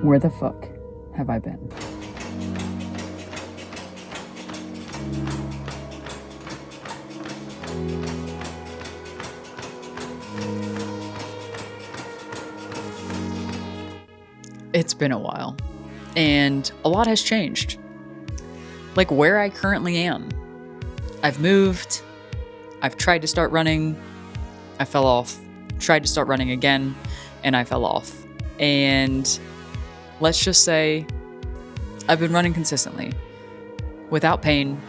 Where the fuck have I been? It's been a while, and a lot has changed. Like where I currently am. I've moved, I've tried to start running, I fell off, tried to start running again, and I fell off. And let's just say I've been running consistently, without pain,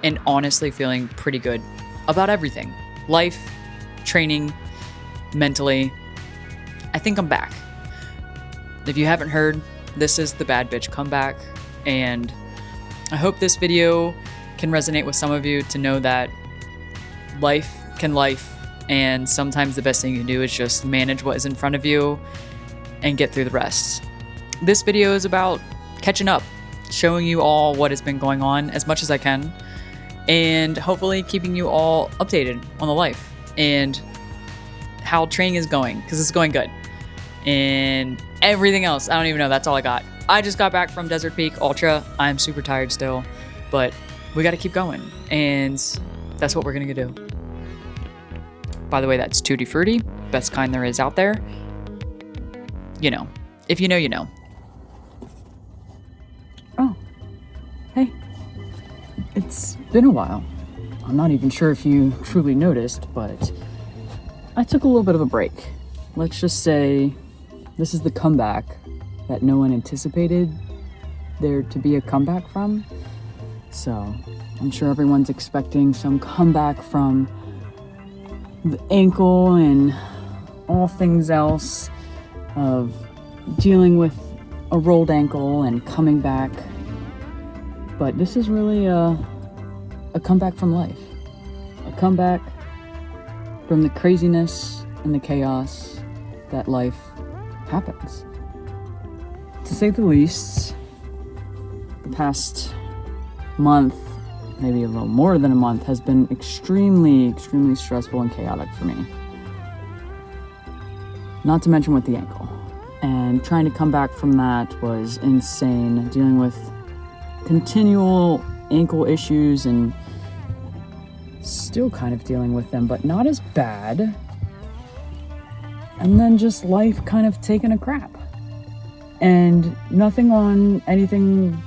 and honestly feeling pretty good about everything. Life, training, mentally. I think I'm back. If you haven't heard, this is the Bad Bitch Comeback, and I hope this video can resonate with some of you to know that life can life, and sometimes the best thing you can do is just manage what is in front of you and get through the rest. This video is about catching up, showing you all what has been going on as much as I can, and hopefully keeping you all updated on the life and how training is going, because it's going good. And everything else, I don't even know. That's all I got. I just got back from Desert Peak Ultra. I'm super tired still, but we got to keep going. And that's what we're going to do. By the way, that's Tutti Frutti. Best kind there is out there. You know. If you know, you know. Oh, hey. It's been a while. I'm not even sure if you truly noticed, but I took a little bit of a break. Let's just say this is the comeback that no one anticipated there to be a comeback from. So I'm sure everyone's expecting some comeback from the ankle and all things else of dealing with a rolled ankle and coming back. But this is really a comeback from life. A comeback from the craziness and the chaos that life happens. To say the least, the past month, maybe a little more than a month, has been extremely stressful and chaotic for me. Not to mention with the ankle. And trying to come back from that was insane, dealing with continual ankle issues and still kind of dealing with them, but not as bad. And then just life kind of taking a crap. And nothing on anything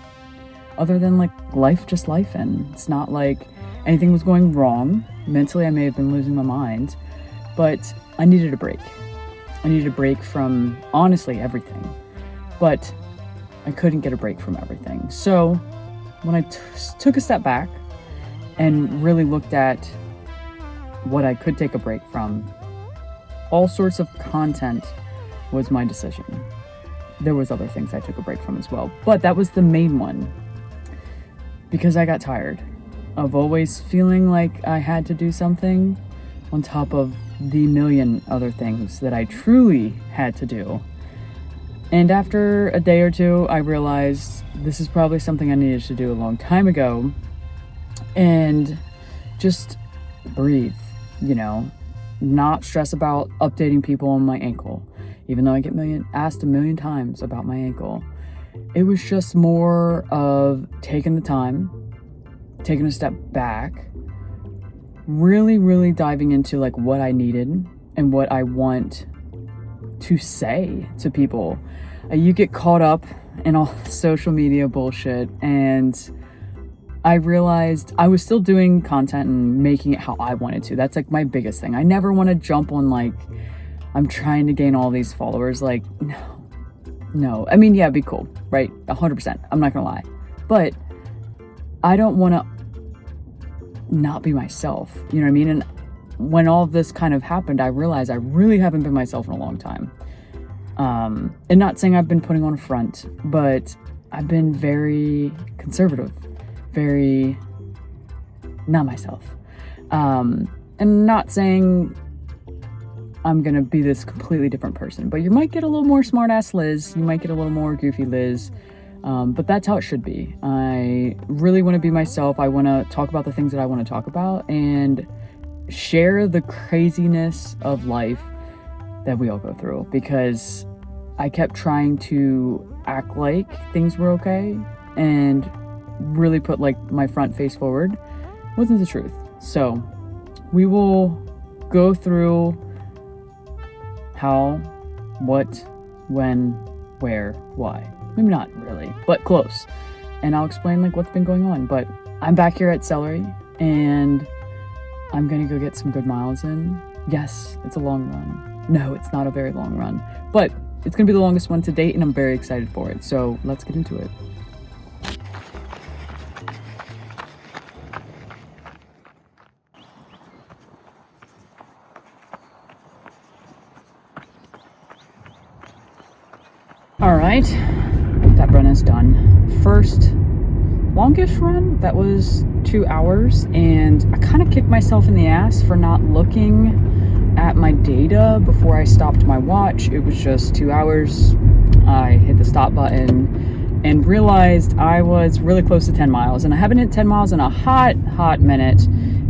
other than like life just life. And it's not like anything was going wrong. Mentally, I may have been losing my mind, but I needed a break. I needed a break from honestly everything, but I couldn't get a break from everything. So when I took a step back and really looked at what I could take a break from, all sorts of content was my decision. There was other things I took a break from as well, but that was the main one because I got tired of always feeling like I had to do something on top of the million other things that I truly had to do. And after a day or two, I realized this is probably something I needed to do a long time ago, and just breathe, not stress about updating people on my ankle, even though I get asked a million times about my ankle. It was just more of taking the time, taking a step back, really diving into like what I needed and what I want to say to people. You get caught up in all social media bullshit, and I realized I was still doing content and making it how I wanted to. That's like my biggest thing. I never want to jump on like, I'm trying to gain all these followers. Like, no. I mean, yeah, it'd be cool, right? 100%. I'm not gonna lie. But I don't want to not be myself. You know what I mean? And when all of this kind of happened, I realized I really haven't been myself in a long time. And not saying I've been putting on a front, but I've been very conservative, very not myself. And not saying I'm gonna be this completely different person, but you might get a little more smart-ass Liz, you might get a little more goofy Liz, but that's how it should be. I really want to be myself. I want to talk about the things that I want to talk about and share the craziness of life that we all go through, because I kept trying to act like things were okay and really put like my front face forward. Wasn't the truth. So we will go through how, what, when, where, why. Maybe not really, but close. And I'll explain like what's been going on. But I'm back here at Celery and I'm gonna go get some good miles in. Yes, it's a long run. No, it's not a very long run, but it's gonna be the longest one to date and I'm very excited for it. So let's get into it. All right, that run is done. First longish run, that was 2 hours, and I kind of kicked myself in the ass for not looking at my data before I stopped my watch. It was just 2 hours. I hit the stop button and realized I was really close to 10 miles, and I haven't hit 10 miles in a hot minute.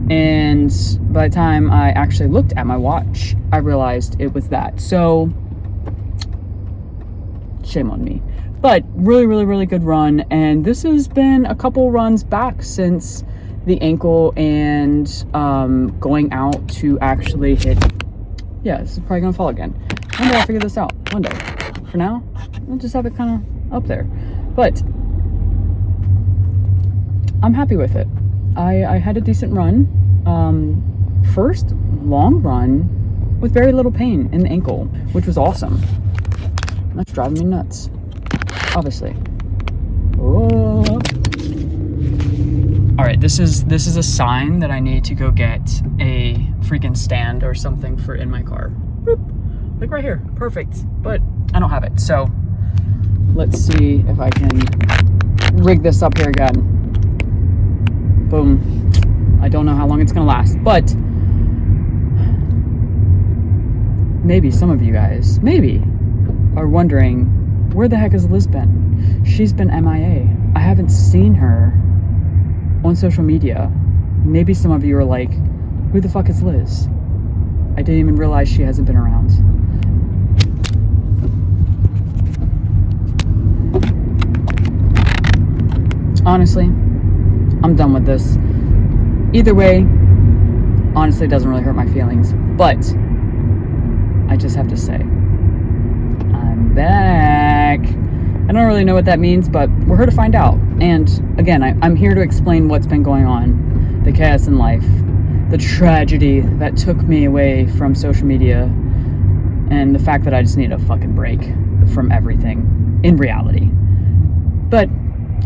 And by the time I actually looked at my watch, I realized it was that. So shame on me. But really good run, and this has been a couple runs back since the ankle and going out to actually hit. Yeah, this is probably gonna fall again. One day I'll figure this out. One day. For now, I'll just have it kind of up there. But I'm happy with it. I had a decent run. First long run with very little pain in the ankle, which was awesome. That's driving me nuts. Obviously. Oh. All right, this is a sign that I need to go get a freaking stand or something for in my car. Boop. Like right here, perfect. But I don't have it, so let's see if I can rig this up here again. Boom. I don't know how long it's gonna last, but maybe some of you guys, are wondering, where the heck has Liz been? She's been MIA. I haven't seen her on social media. Maybe some of you are like, who the fuck is Liz? I didn't even realize she hasn't been around. Honestly, I'm done with this. Either way, honestly, it doesn't really hurt my feelings. But I just have to say, I'm back. I don't really know what that means, but we're here to find out. And again, I'm here to explain what's been going on, the chaos in life, the tragedy that took me away from social media, and the fact that I just need a fucking break from everything in reality. But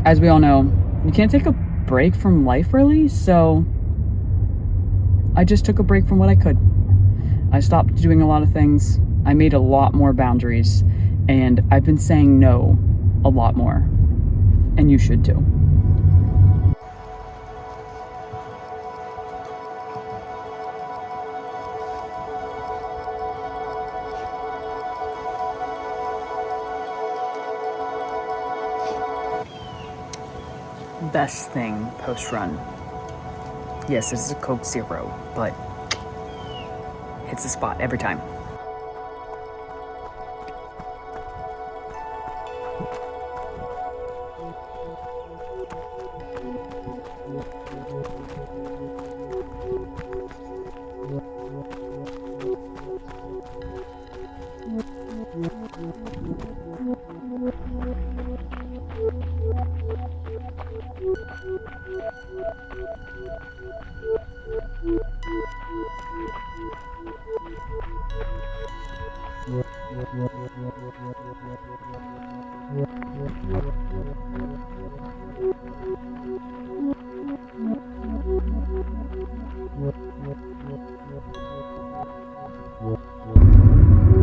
as we all know, you can't take a break from life really, so I just took a break from what I could. I stopped doing a lot of things. I made a lot more boundaries, and I've been saying no a lot more, and you should too. Best thing post-run. Yes, this is a Coke Zero, but hits the spot every time.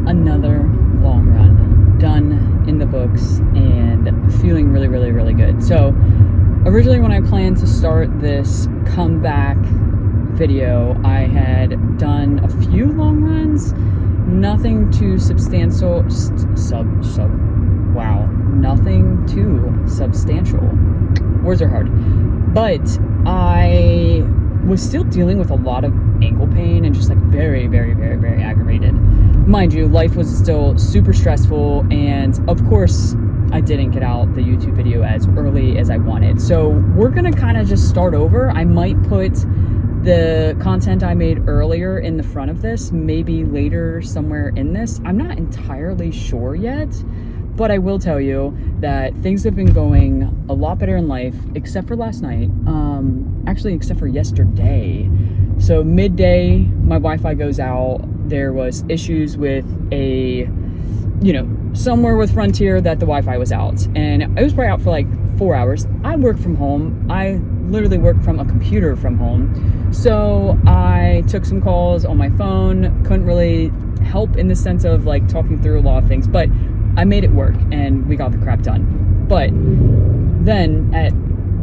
Another long run done in the books and feeling really good. So originally when I planned to start this comeback video, I had done a few long runs, nothing too substantial, nothing too substantial. Words are hard. But I was still dealing with a lot of ankle pain and just like very aggravated. mind you, life was still super stressful, and of course I didn't get out the YouTube video as early as I wanted. So we're gonna kind of just start over. I might put the content I made earlier in the front of this, maybe later somewhere in this. I'm not entirely sure yet, but I will tell you that things have been going a lot better in life, except for last night. Actually, except for yesterday. So midday, my Wi-Fi goes out. There was issues with somewhere with Frontier that the Wi-Fi was out. And it was probably out for like 4 hours. I work from home. I literally work from a computer from home. So I took some calls on my phone. Couldn't really help in the sense of like talking through a lot of things. But I made it work and we got the crap done. But then at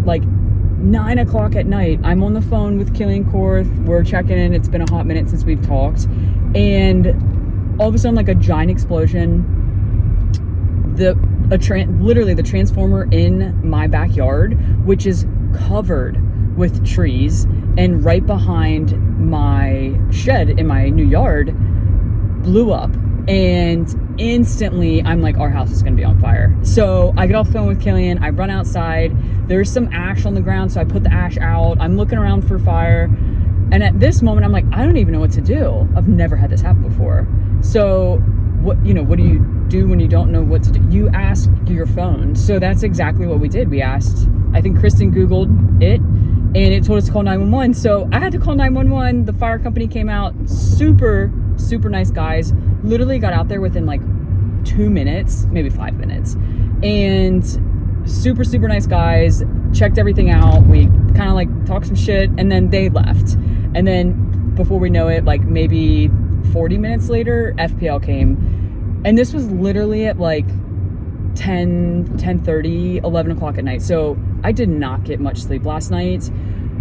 like 9 o'clock at night, I'm on the phone with Killian Korth. We're checking in. It's been a hot minute since we've talked. And all of a sudden, like a giant explosion, literally the transformer in my backyard, which is covered with trees, and right behind my shed in my new yard, blew up. And instantly I'm like, our house is gonna be on fire. So I get off the phone with Killian, I run outside, there's some ash on the ground, so I put the ash out, I'm looking around for fire, and at this moment I'm like, I don't even know what to do. I've never had this happen before. So what do you do when you don't know what to do? You ask your phone. So that's exactly what we did. We asked, I think Kristen Googled it, and it told us to call 911. So I had to call 911. The fire company came out, super nice guys, literally got out there within like 2 minutes, maybe 5 minutes, and super nice guys, checked everything out. We kind of like talked some shit, and then they left. And then before we know it, like maybe 40 minutes later, FPL came, and this was literally at like 10:30, 11 o'clock at night. So I did not get much sleep last night,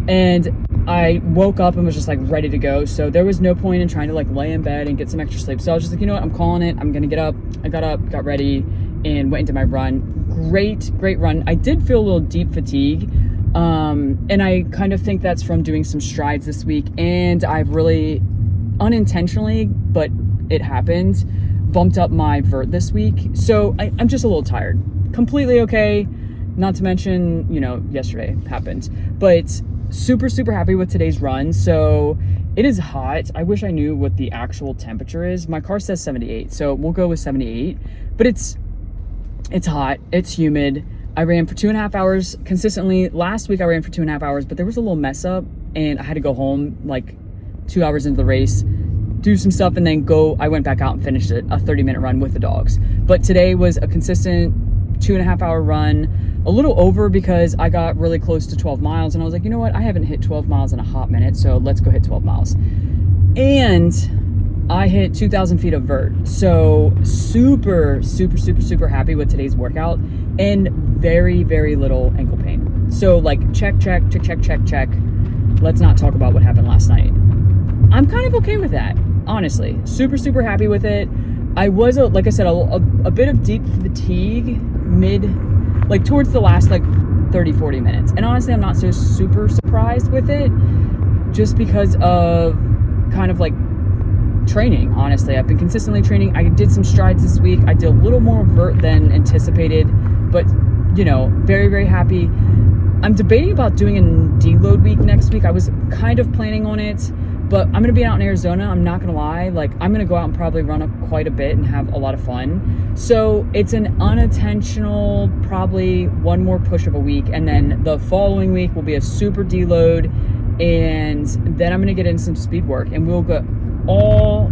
and I woke up and was just like ready to go. So there was no point in trying to like lay in bed and get some extra sleep. So I was just like, you know what, I'm calling it. I'm gonna get up. I got up, got ready, and went into my run. Great run. I did feel a little deep fatigue, and I kind of think that's from doing some strides this week, and I've really unintentionally, but it happened, bumped up my vert this week. So I'm just a little tired. Completely okay. Not to mention, yesterday happened, but super happy with today's run. So it is hot. I wish I knew what the actual temperature is. My car says 78, so we'll go with 78, but it's hot, it's humid. I ran for 2.5 hours consistently. Last week I ran for 2.5 hours, but there was a little mess up and I had to go home like 2 hours into the race, do some stuff, and then I went back out and finished it, a 30-minute run with the dogs. But today was a consistent 2.5 hour run, a little over because I got really close to 12 miles, and I was like, you know what, I haven't hit 12 miles in a hot minute, so let's go hit 12 miles. And I hit 2,000 feet of vert. So super happy with today's workout, and very little ankle pain. So like check. Let's not talk about what happened last night. I'm kind of okay with that, honestly. Super happy with it. I was, like I said, a bit of deep fatigue towards the last 30-40 minutes. And honestly, I'm not so super surprised with it, just because of kind of like training. Honestly, I've been consistently training. I did some strides this week. I did a little more vert than anticipated, but very happy. I'm debating about doing a deload week next week. I was kind of planning on it, but I'm gonna be out in Arizona. I'm not gonna lie, I'm gonna go out and probably run up quite a bit and have a lot of fun. So it's an unintentional, probably one more push of a week, and then the following week will be a super deload, and then I'm gonna get in some speed work, and we'll go all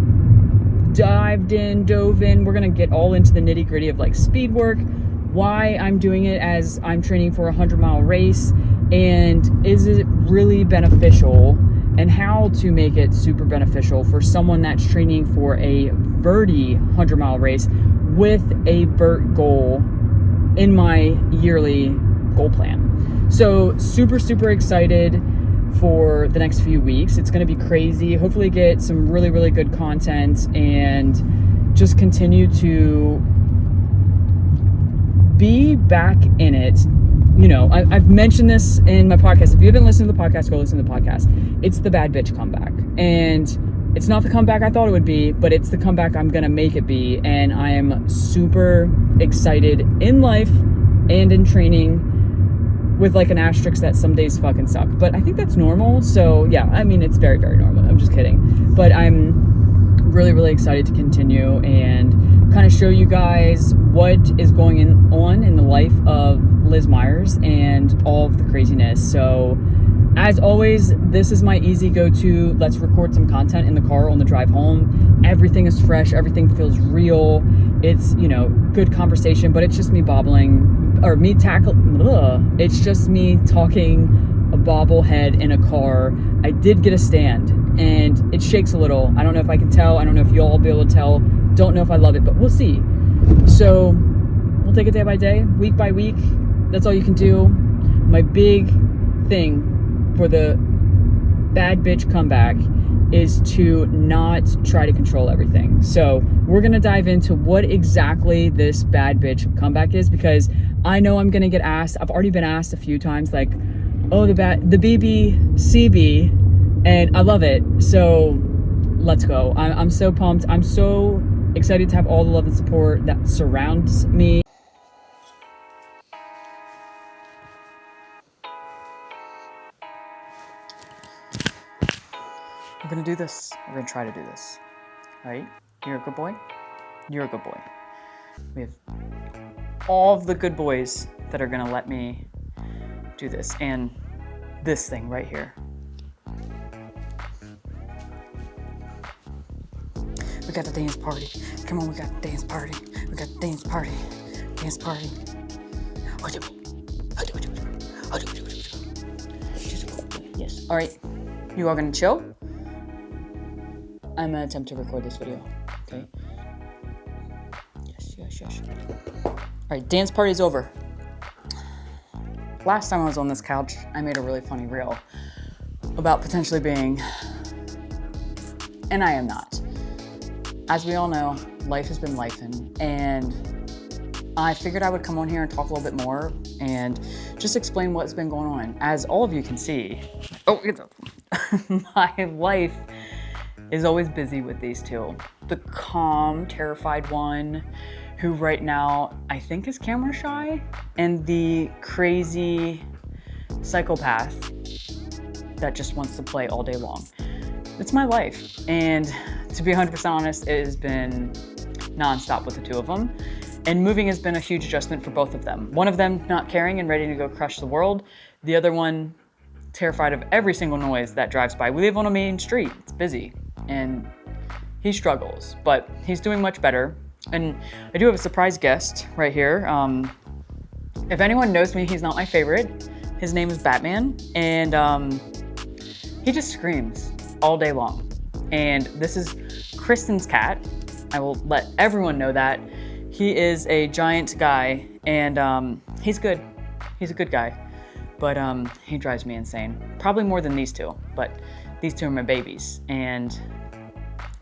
dove in. We're gonna get all into the nitty gritty of speed work, why I'm doing it as I'm training for a 100-mile race, and is it really beneficial, and how to make it super beneficial for someone that's training for a verty 100-mile race with a vert goal in my yearly goal plan. So super excited for the next few weeks. It's going to be crazy. Hopefully get some really good content and just continue to be back in it. I've mentioned this in my podcast. If you haven't listened to the podcast, go listen to the podcast. It's the bad bitch comeback. And It's not the comeback I thought it would be, but it's the comeback I'm gonna make it be, and I am super excited in life and in training, with like an asterisk that some days fucking suck. But I think that's normal, so yeah, I mean, it's very, very normal. I'm just kidding. But I'm really, really excited to continue and kind of show you guys what is going on in the life of Liz Myers and all of the craziness. So as always, this is my easy go-to. Let's record some content in the car on the drive home. Everything is fresh. Everything feels real. It's, you know, good conversation, but it's just me it's just me talking a bobblehead in a car. I did get a stand and it shakes a little. I don't know if I can tell. I don't know if you'll all be able to tell. Don't know if I love it, but we'll see. So we'll take it day by day, week by week. That's all you can do. My big thing for the bad bitch comeback is to not try to control everything. So we're gonna dive into what exactly this bad bitch comeback is, because I know I'm gonna get asked. I've already been asked a few times, like, oh, the BBCB, and I love it. So let's go. I'm so pumped. I'm so excited to have all the love and support that surrounds me. We're gonna do this. We're gonna try to do this. All right? You're a good boy. You're a good boy. We have all of the good boys that are gonna let me do this, and this thing right here. We got the dance party. Come on, we got the dance party. We got the dance party. Dance party. Yes. All right. You are gonna chill. I'm gonna attempt to record this video. Okay. Yes. All right, dance party's over. Last time I was on this couch, I made a really funny reel about potentially being, and I am not. As we all know, life has been lifing, and I figured I would come on here and talk a little bit more and just explain what's been going on. As all of you can see, my life is always busy with these two. The calm, terrified one, who right now I think is camera shy, and the crazy psychopath that just wants to play all day long. It's my life, and to be 100% honest, it has been nonstop with the two of them. And moving has been a huge adjustment for both of them. One of them not caring and ready to go crush the world. The other one terrified of every single noise that drives by. We live on a main street, it's busy, and he struggles, but he's doing much better. And I do have a surprise guest right here. If anyone knows me, he's not my favorite. His name is Batman, and he just screams all day long. And this is Kristen's cat. I will let everyone know that. He is a giant guy, and he's good. He's a good guy, but he drives me insane. Probably more than these two, but these two are my babies, and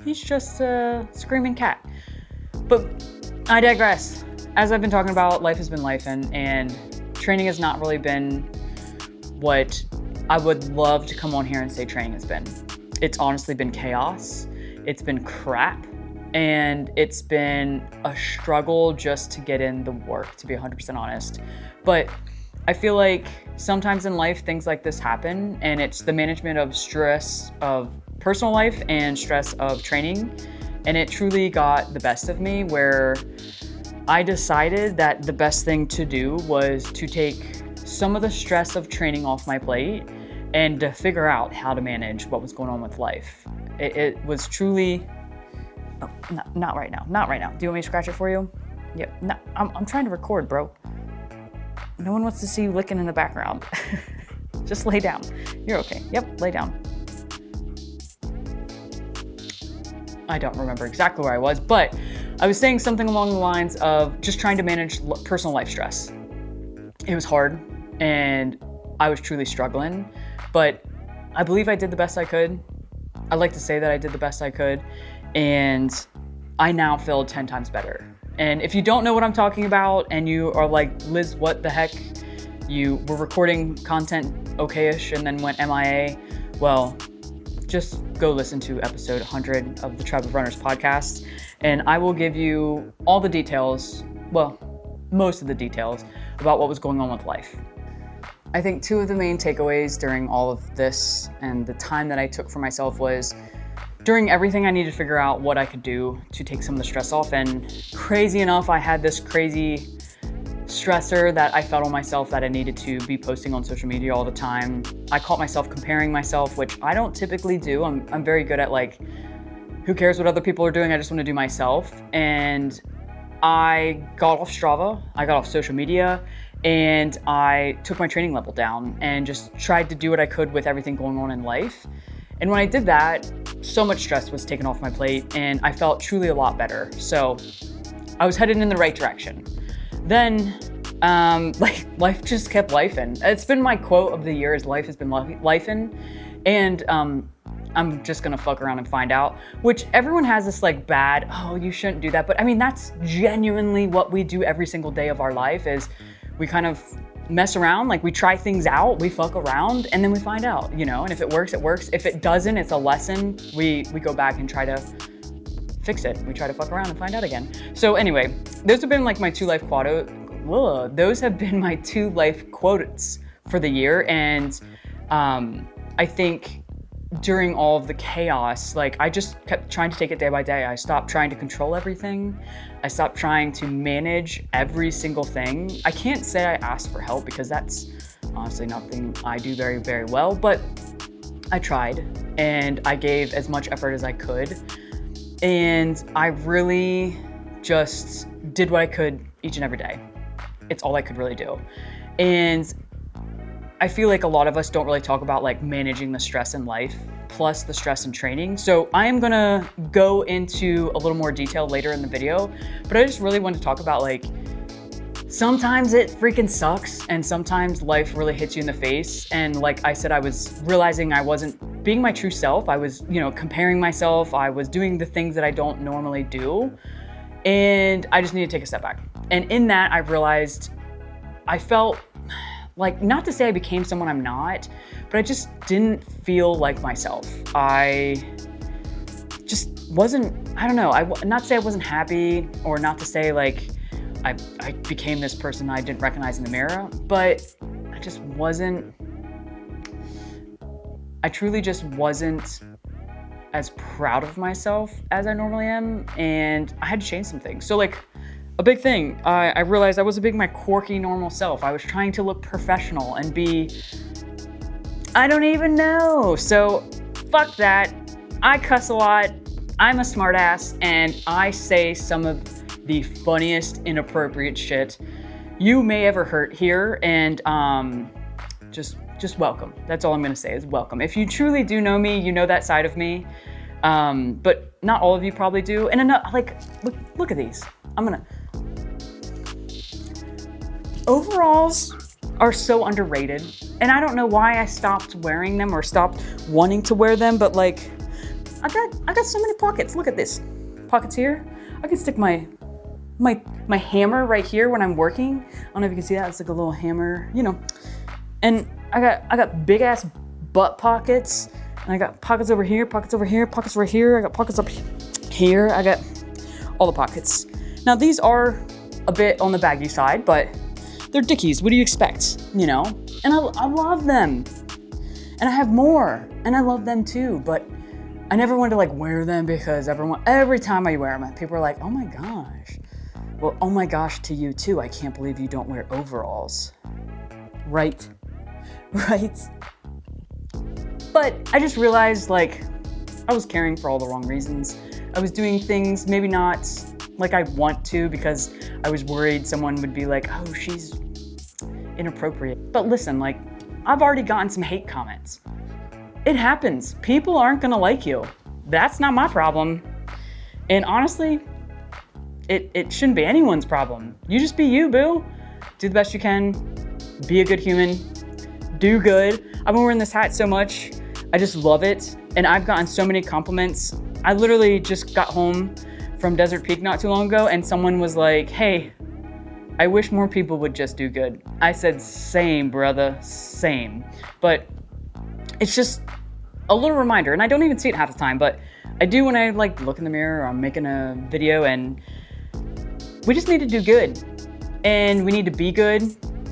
he's just a screaming cat. But I digress. As I've been talking about, life has been lifing, and training has not really been what I would love to come on here and say training has been. It's honestly been chaos. It's been crap. And it's been a struggle just to get in the work, to be 100% honest. But I feel like sometimes in life, things like this happen, and it's the management of stress of personal life and stress of training. And it truly got the best of me, where I decided that the best thing to do was to take some of the stress of training off my plate and to figure out how to manage what was going on with life. It was truly, oh, no, not right now. Do you want me to scratch it for you? Yep, no, I'm trying to record, bro. No one wants to see you licking in the background. Just lay down. You're okay. Yep, lay down. I don't remember exactly where I was, but I was saying something along the lines of just trying to manage personal life stress. It was hard, and I was truly struggling, but I believe I did the best I could. I like to say that I did the best I could, and I now feel 10 times better. And if you don't know what I'm talking about, and you are like, Liz, what the heck? You were recording content okay-ish and then went MIA. Well, just go listen to episode 100 of the Tribe of Runners podcast, and I will give you all the details, well, most of the details about what was going on with life. I think two of the main takeaways during all of this and the time that I took for myself was during everything I needed to figure out what I could do to take some of the stress off. And crazy enough, I had this crazy stressor that I felt on myself that I needed to be posting on social media all the time. I caught myself comparing myself, which I don't typically do. I'm very good at like, who cares what other people are doing? I just want to do myself. And I got off Strava, I got off social media, and I took my training level down and just tried to do what I could with everything going on in life. And when I did that, so much stress was taken off my plate and I felt truly a lot better. So I was headed in the right direction. Then, life just kept lifing. It's been my quote of the year is life has been lifing. And I'm just gonna fuck around and find out, which everyone has this like bad, oh, you shouldn't do that. But I mean, that's genuinely what we do every single day of our life is we kind of mess around, like we try things out, we fuck around, and then we find out, you know, and if it works, it works. If it doesn't, it's a lesson. We go back and try to fix it. We try to fuck around and find out again. So anyway, those have been like my two life quotes for the year. And I think during all of the chaos, like I just kept trying to take it day by day. I stopped trying to control everything. I stopped trying to manage every single thing. I can't say I asked for help because that's honestly nothing I do very, very well, but I tried and I gave as much effort as I could. And I really just did what I could each and every day. It's all I could really do. And I feel like a lot of us don't really talk about like managing the stress in life plus the stress in training. So I am gonna go into a little more detail later in the video, but I just really want to talk about like, sometimes it freaking sucks and sometimes life really hits you in the face. And like I said, I was realizing I wasn't being my true self. I was, comparing myself. I was doing the things that I don't normally do. And I just need to take a step back. And in that, I realized I felt like, not to say I became someone I'm not, but I just didn't feel like myself. I just wasn't, I don't know, not to say I wasn't happy or not to say like I became this person I didn't recognize in the mirror, but I just wasn't, I truly just wasn't as proud of myself as I normally am, and I had to change some things. So like, a big thing, I realized I wasn't being my quirky, normal self. I was trying to look professional and be, I don't even know. So fuck that. I cuss a lot. I'm a smartass, and I say some of the funniest, inappropriate shit you may ever hear. And just welcome. That's all I'm gonna say is welcome. If you truly do know me, you know that side of me. But not all of you probably do. And like, look at these. Overalls are so underrated, and I don't know why I stopped wearing them or stopped wanting to wear them, but like, I got so many pockets. Look at this. Pockets here. I can stick my hammer right here when I'm working. I don't know if you can see that. It's like a little hammer, And I got big ass butt pockets, and I got pockets over here, pockets over here, pockets right here. I got pockets up here. I got all the pockets. Now these are a bit on the baggy side, but they're Dickies. What do you expect? And I love them. And I have more, and I love them too, but I never wanted to like wear them because every time I wear them, people are like, oh my gosh. Well, oh my gosh to you too. I can't believe you don't wear overalls. Right? But I just realized like I was caring for all the wrong reasons. I was doing things maybe not like I want to because I was worried someone would be like, oh, she's inappropriate. But listen, like, I've already gotten some hate comments. It happens. People aren't gonna like you. That's not my problem. And honestly, it shouldn't be anyone's problem. You just be you, boo. Do the best you can. Be a good human. Do good. I've been wearing this hat so much. I just love it. And I've gotten so many compliments. I literally just got home from Desert Peak not too long ago, and someone was like, hey, I wish more people would just do good. I said, same, brother, same. But it's just, a little reminder, and I don't even see it half the time, but I do when I like look in the mirror or I'm making a video, and we just need to do good, and we need to be good,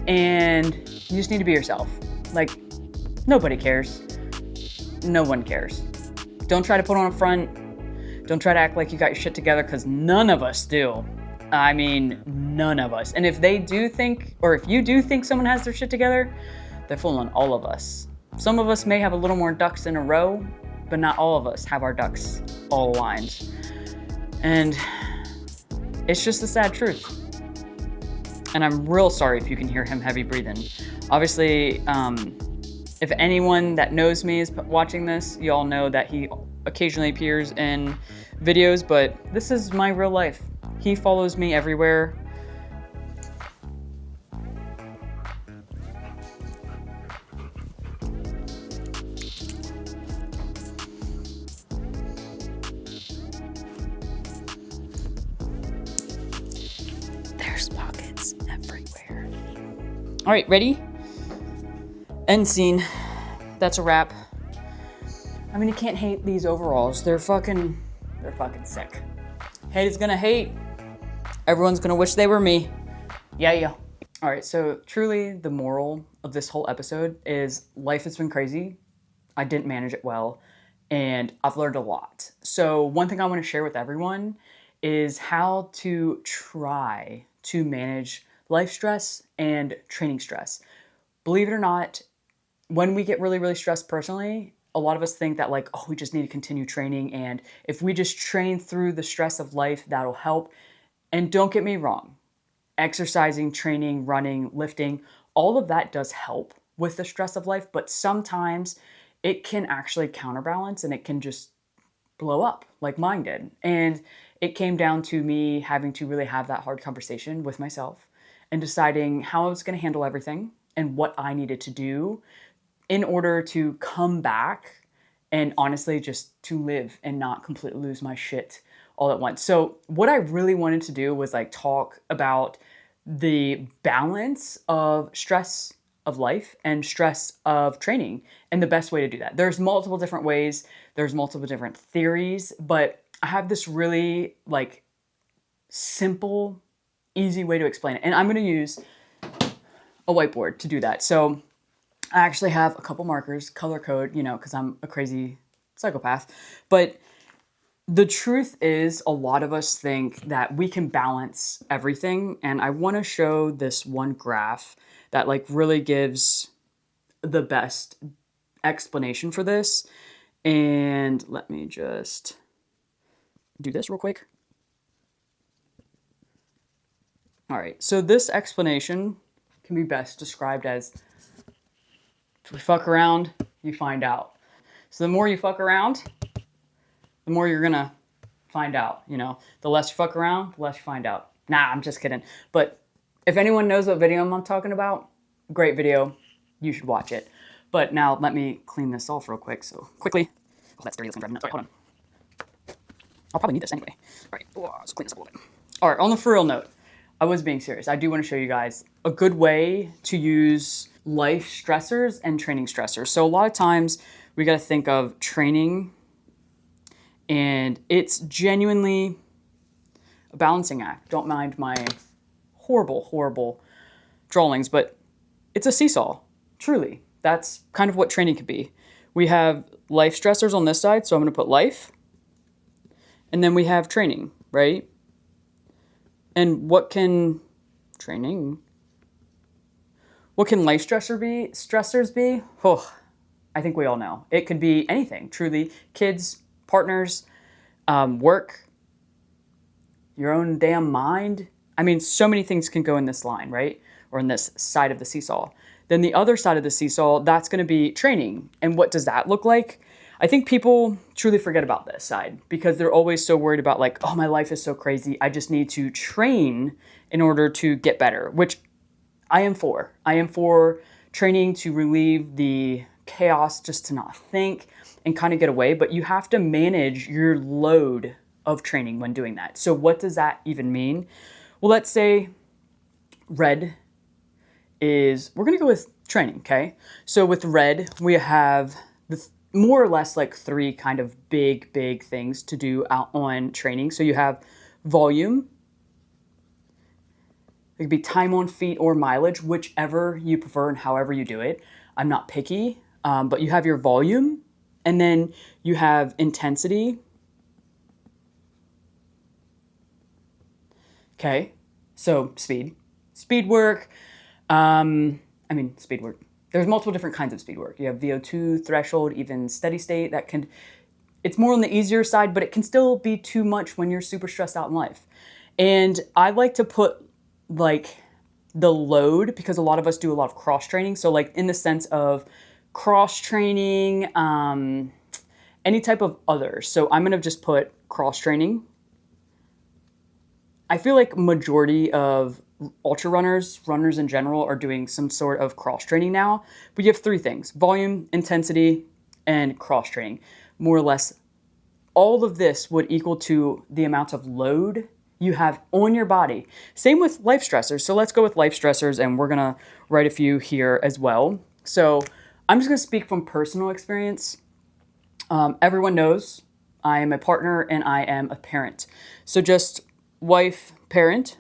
and you just need to be yourself. Like, nobody cares. No one cares. Don't try to put on a front. Don't try to act like you got your shit together, because none of us do. I mean, none of us. And if they do think, or if you do think someone has their shit together, they're fooling all of us. Some of us may have a little more ducks in a row, but not all of us have our ducks all aligned. And it's just the sad truth. And I'm real sorry if you can hear him heavy breathing. Obviously, if anyone that knows me is watching this, you all know that he occasionally appears in videos, but this is my real life. He follows me everywhere. There's pockets everywhere. All right, ready? End scene. That's a wrap. I mean, you can't hate these overalls. They're fucking sick. Hate is gonna hate. Everyone's gonna wish they were me. Yeah. All right, so truly the moral of this whole episode is life has been crazy. I didn't manage it well, and I've learned a lot. So one thing I want to share with everyone is how to try to manage life stress and training stress. Believe it or not, when we get really, really stressed personally, a lot of us think that like, oh, we just need to continue training. And if we just train through the stress of life, that'll help. And don't get me wrong, exercising, training, running, lifting, all of that does help with the stress of life. But sometimes it can actually counterbalance and it can just blow up like mine did. And it came down to me having to really have that hard conversation with myself and deciding how I was going to handle everything and what I needed to do in order to come back and honestly just to live and not completely lose my shit all at once. So what I really wanted to do was like talk about the balance of stress of life and stress of training and the best way to do that. There's multiple different ways. There's multiple different theories, but I have this really like simple, easy way to explain it. And I'm going to use a whiteboard to do that. So I actually have a couple markers, color code, because I'm a crazy psychopath. But the truth is, a lot of us think that we can balance everything. And I want to show this one graph that like really gives the best explanation for this. And let me just do this real quick. All right, so this explanation can be best described as, if we fuck around, you find out. So the more you fuck around, the more you're gonna find out. The less you fuck around, the less you find out. Nah, I'm just kidding. But if anyone knows what video I'm talking about, great video. You should watch it. But now let me clean this off real quick. So quickly. Oh, that's dirty. That's gonna drive me nuts. All right, hold on. I'll probably need this anyway. All right, let's clean this up a little bit. All right, on the for real note, I was being serious. I do want to show you guys a good way to use life stressors and training stressors. So a lot of times we got to think of training, and it's genuinely a balancing act. Don't mind my horrible drawings, but it's a seesaw, truly. That's kind of what training could be. We have life stressors on this side, so I'm going to put life, and then we have training, right? And what can life stressors be? Oh, I think we all know. It could be anything, truly. Kids, partners, work, your own damn mind. I mean, so many things can go in this line, right? Or in this side of the seesaw. Then the other side of the seesaw, that's going to be training. And what does that look like? I think people truly forget about this side because they're always so worried about like, oh, my life is so crazy. I just need to train in order to get better, which I am for. I am for training to relieve the chaos, just to not think and kind of get away. But you have to manage your load of training when doing that. So what does that even mean? Well, let's say red is, we're going to go with training, okay? So with red, we have more or less like three kind of big things to do out on training. So you have volume. It could be time on feet or mileage, whichever you prefer and however you do it. I'm not picky, but you have your volume, and then you have intensity. Okay, so speed work. Speed work. There's multiple different kinds of speed work. You have VO2 threshold, even steady state. It's more on the easier side, but it can still be too much when you're super stressed out in life. And I like to put like the load, because a lot of us do a lot of cross training. So like in the sense of cross training, any type of others. So I'm going to just put cross training. I feel like majority of ultra runners in general, are doing some sort of cross training now. But you have three things: volume, intensity, and cross training. More or less, all of this would equal to the amount of load you have on your body. Same with life stressors. So let's go with life stressors, and we're gonna write a few here as well. So I'm just gonna speak from personal experience. Everyone knows I am a partner and I am a parent. So just wife, parent.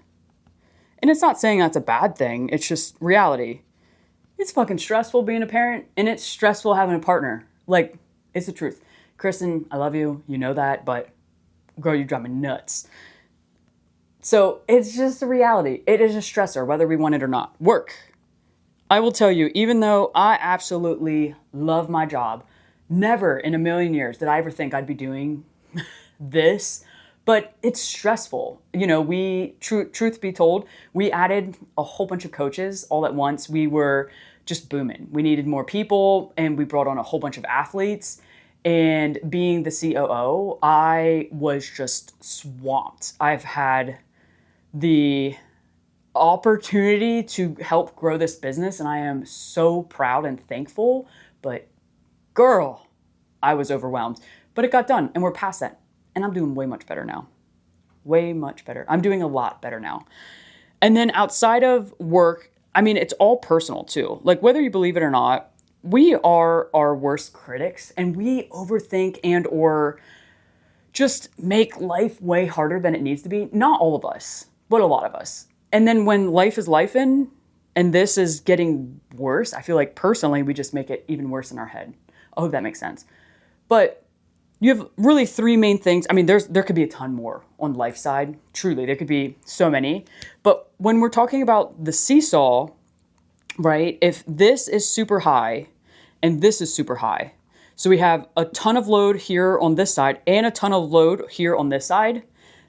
And it's not saying that's a bad thing. It's just reality. It's fucking stressful being a parent, and it's stressful having a partner. Like, it's the truth. Kristen, I love you. You know that, but girl, you drive me nuts. So it's just a reality. It is a stressor, whether we want it or not. Work. I will tell you, even though I absolutely love my job, never in a million years did I ever think I'd be doing this. But it's stressful. You know, truth be told, we added a whole bunch of coaches all at once. We were just booming. We needed more people, and we brought on a whole bunch of athletes. And being the COO, I was just swamped. I've had the opportunity to help grow this business, and I am so proud and thankful. But girl, I was overwhelmed. But it got done, and we're past that. And I'm doing way much better now. Way much better. I'm doing a lot better now. And then outside of work, I mean, it's all personal too. Like, whether you believe it or not, we are our worst critics, and we overthink and or just make life way harder than it needs to be. Not all of us, but a lot of us. And then when life is lifing and this is getting worse, I feel like personally we just make it even worse in our head. I hope that makes sense. But you have really three main things. I mean, there could be a ton more on life side. Truly, there could be so many. But when we're talking about the seesaw, right, if this is super high and this is super high, so we have a ton of load here on this side and a ton of load here on this side,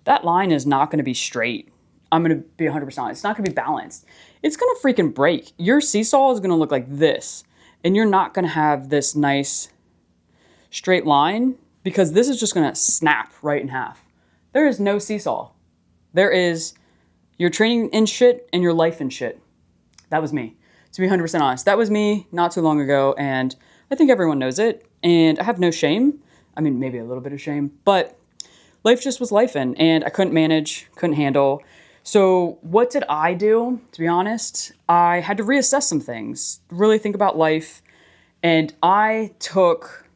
that line is not going to be straight. I'm going to be 100% honest. It's not going to be balanced. It's going to freaking break. Your seesaw is going to look like this, and you're not going to have this nice straight line, because this is just going to snap right in half. There is no seesaw. There is your training in shit and your life in shit. That was me. To be 100% honest, that was me not too long ago, and I think everyone knows it, and I have no shame. I mean, maybe a little bit of shame, but life just was lifing, and I couldn't manage, couldn't handle. So what did I do? To be honest, I had to reassess some things, really think about life, and I took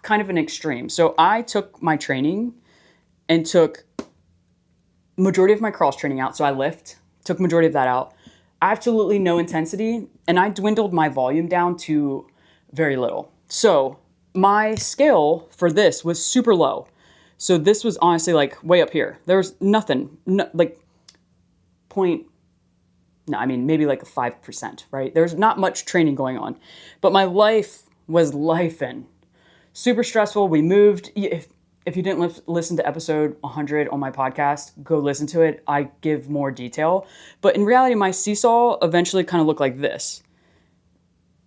kind of an extreme. So I took my training and took majority of my cross training out. So I took majority of that out. Absolutely no intensity. And I dwindled my volume down to very little. So my scale for this was super low. So this was honestly like way up here. There was nothing, maybe like a 5%, right? There's not much training going on. But my life was lifing. Super stressful. We moved. If you didn't listen to episode 100 on my podcast, go listen to it. I give more detail. But in reality, my seesaw eventually kind of looked like this.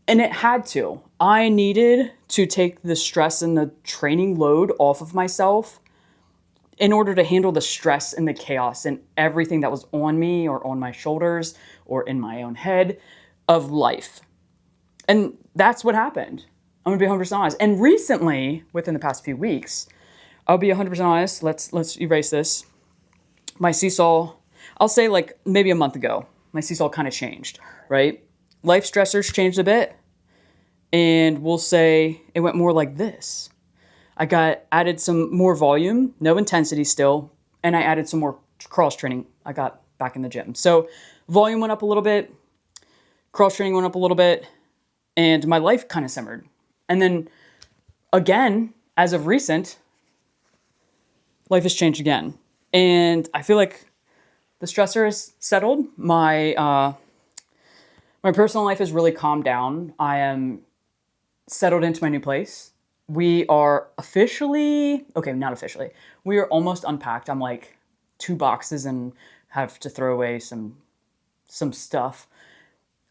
And it had to. I needed to take the stress and the training load off of myself in order to handle the stress and the chaos and everything that was on me or on my shoulders or in my own head of life. And that's what happened. I'm gonna be 100% honest. And recently, within the past few weeks, I'll be 100% honest. Let's erase this. My seesaw, I'll say like maybe a month ago, my seesaw kind of changed, right? Life stressors changed a bit, and we'll say it went more like this. Added some more volume, no intensity still, and I added some more cross training. I got back in the gym. So volume went up a little bit, cross training went up a little bit, and my life kind of simmered. And then again, as of recent, life has changed again. And I feel like the stressor has settled. My personal life has really calmed down. I am settled into my new place. We are not officially. We are almost unpacked. I'm like 2 boxes and have to throw away some stuff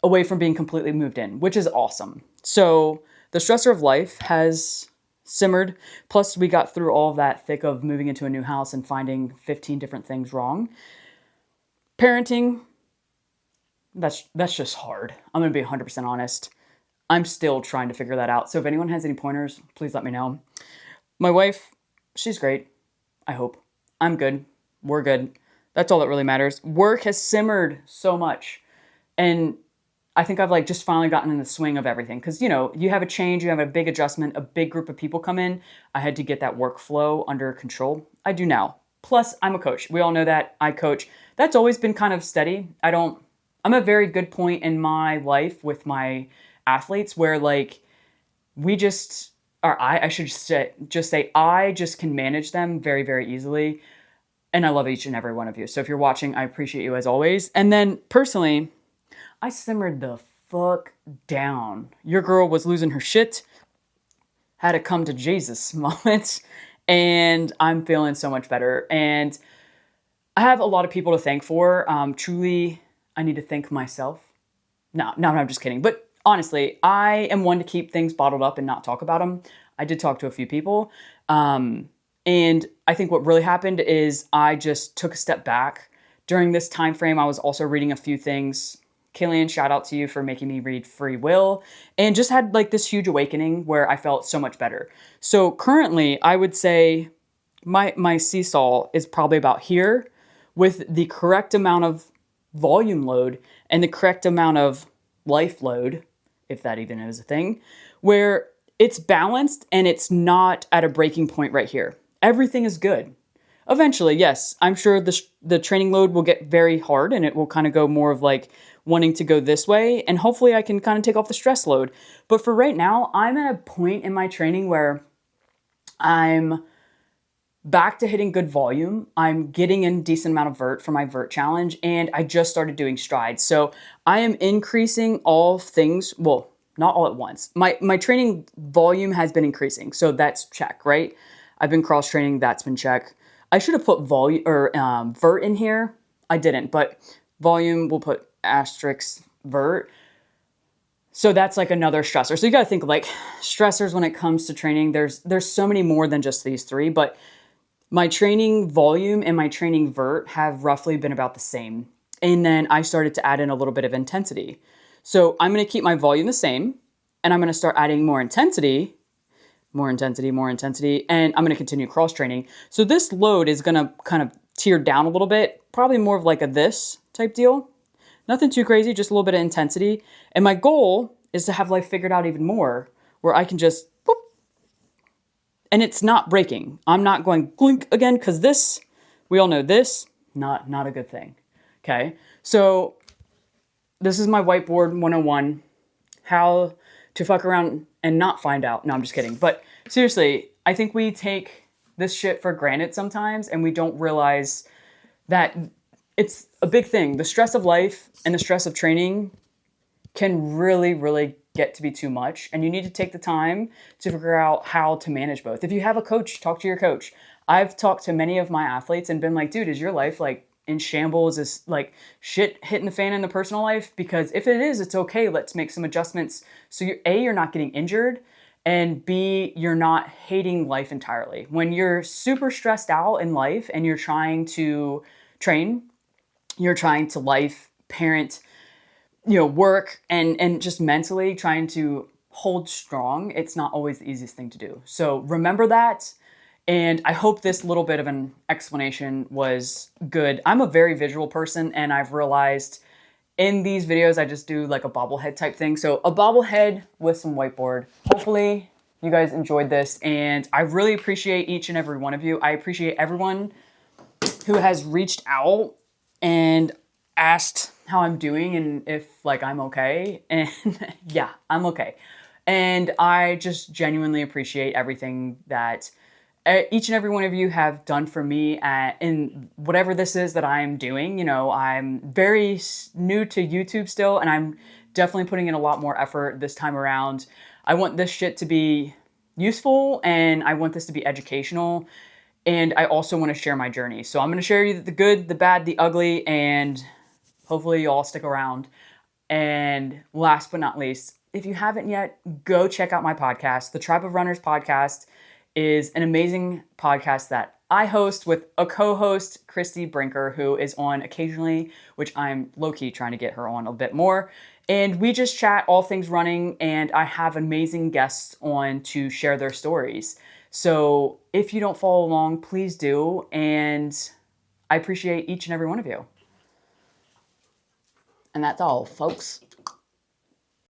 away from being completely moved in, which is awesome. So the stressor of life has simmered. Plus we got through all of that thick of moving into a new house and finding 15 different things wrong. Parenting, that's just hard. I'm going to be 100% honest. I'm still trying to figure that out. So if anyone has any pointers, please let me know. My wife, she's great. I hope. I'm good. We're good. That's all that really matters. Work has simmered so much. And I think I've like just finally gotten in the swing of everything. Because, you know, you have a change, you have a big adjustment, a big group of people come in. I had to get that workflow under control. I do now. Plus, I'm a coach. We all know that. I coach. That's always been kind of steady. I'm a very good point in my life with my athletes where like I should just say I just can manage them very, very easily. And I love each and every one of you. So if you're watching, I appreciate you as always. And then personally, I simmered the fuck down. Your girl was losing her shit. Had a come to Jesus moment. And I'm feeling so much better. And I have a lot of people to thank for. Truly, I need to thank myself. No, I'm just kidding. But honestly, I am one to keep things bottled up and not talk about them. I did talk to a few people. And I think what really happened is I just took a step back. During this time frame, I was also reading a few things. Killian, shout out to you for making me read Free Will. And just had like this huge awakening where I felt so much better. So currently, I would say my seesaw is probably about here with the correct amount of volume load and the correct amount of life load, if that even is a thing, where it's balanced and it's not at a breaking point right here. Everything is good. Eventually, yes, I'm sure the training load will get very hard and it will kind of go more of like wanting to go this way. And hopefully I can kind of take off the stress load. But for right now, I'm at a point in my training where I'm back to hitting good volume. I'm getting in decent amount of vert for my vert challenge. And I just started doing strides. So I am increasing all things. Well, not all at once. My training volume has been increasing. So that's check, right? I've been cross training. That's been check. I should have put volume or vert in here. I didn't, but volume, we'll put asterisk vert. So that's like another stressor. So you got to think like stressors when it comes to training. There's so many more than just these 3, but my training volume and my training vert have roughly been about the same. And then I started to add in a little bit of intensity. So I'm going to keep my volume the same and I'm going to start adding more intensity, and I'm going to continue cross training. So this load is going to kind of tear down a little bit, probably more of like a this type deal. Nothing too crazy, just a little bit of intensity. And my goal is to have life figured out even more where I can just boop, and it's not breaking. I'm not going blink again because this, we all know this, not a good thing. Okay, so this is my whiteboard 101, how to fuck around and not find out. No, I'm just kidding. But seriously, I think we take this shit for granted sometimes and we don't realize that it's a big thing. The stress of life and the stress of training can really, really get to be too much. And you need to take the time to figure out how to manage both. If you have a coach, talk to your coach. I've talked to many of my athletes and been like, dude, is your life like in shambles? Is like shit hitting the fan in the personal life? Because if it is, it's okay. Let's make some adjustments. So you're not getting injured. And B, you're not hating life entirely. When you're super stressed out in life and you're trying to train, you're trying to life, parent, work, and just mentally trying to hold strong, it's not always the easiest thing to do. So remember that. And I hope this little bit of an explanation was good. I'm a very visual person, and I've realized in these videos, I just do like a bobblehead type thing. So a bobblehead with some whiteboard. Hopefully you guys enjoyed this, and I really appreciate each and every one of you. I appreciate everyone who has reached out and asked how I'm doing and if like I'm okay. And yeah, I'm okay. And I just genuinely appreciate everything that each and every one of you have done for me in whatever this is that I'm doing. You know, I'm very new to YouTube still, and I'm definitely putting in a lot more effort this time around. I want this shit to be useful, and I want this to be educational, and I also want to share my journey. So I'm going to share you the good, the bad, the ugly, and hopefully you all stick around. And last but not least, if you haven't yet, go check out my podcast. The Tribe of Runners podcast is an amazing podcast that I host with a co-host, Christy Brinker, who is on occasionally, which I'm low-key trying to get her on a bit more. And we just chat all things running, and I have amazing guests on to share their stories. So if you don't follow along, please do. And I appreciate each and every one of you. And that's all, folks.